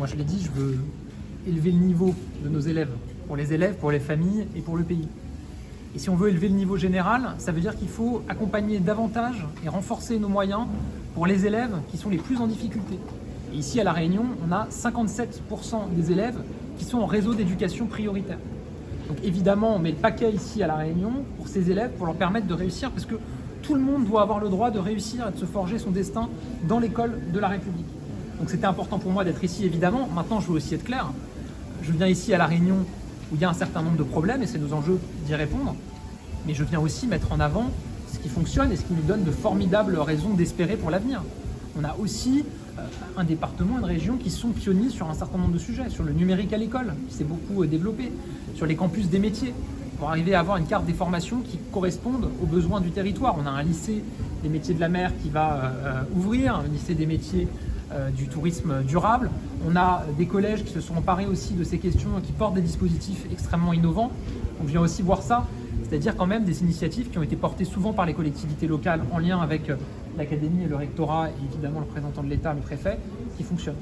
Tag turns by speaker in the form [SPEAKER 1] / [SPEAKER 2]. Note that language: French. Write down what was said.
[SPEAKER 1] Moi, je l'ai dit, je veux élever le niveau de nos élèves, pour les familles et pour le pays. Et si on veut élever le niveau général, ça veut dire qu'il faut accompagner davantage et renforcer nos moyens pour les élèves qui sont les plus en difficulté. Et ici, à La Réunion, on a 57% des élèves qui sont en réseau d'éducation prioritaire. Donc évidemment, on met le paquet ici à La Réunion pour ces élèves, pour leur permettre de réussir, parce que tout le monde doit avoir le droit de réussir et de se forger son destin dans l'école de la République. Donc c'était important pour moi d'être ici, évidemment. Maintenant, je veux aussi être clair. Je viens ici à La Réunion où il y a un certain nombre de problèmes et c'est nos enjeux d'y répondre. Mais je viens aussi mettre en avant ce qui fonctionne et ce qui nous donne de formidables raisons d'espérer pour l'avenir. On a aussi un département, une région qui sont pionniers sur un certain nombre de sujets, sur le numérique à l'école, qui s'est beaucoup développé, sur les campus des métiers, pour arriver à avoir une carte des formations qui correspondent aux besoins du territoire. On a un lycée des métiers de la mer qui va ouvrir, un lycée des métiers du tourisme durable. On a des collèges qui se sont emparés aussi de ces questions, qui portent des dispositifs extrêmement innovants. On vient aussi voir ça, c'est-à-dire quand même des initiatives qui ont été portées souvent par les collectivités locales en lien avec l'académie et le rectorat et évidemment le représentant de l'État, le préfet, qui fonctionnent.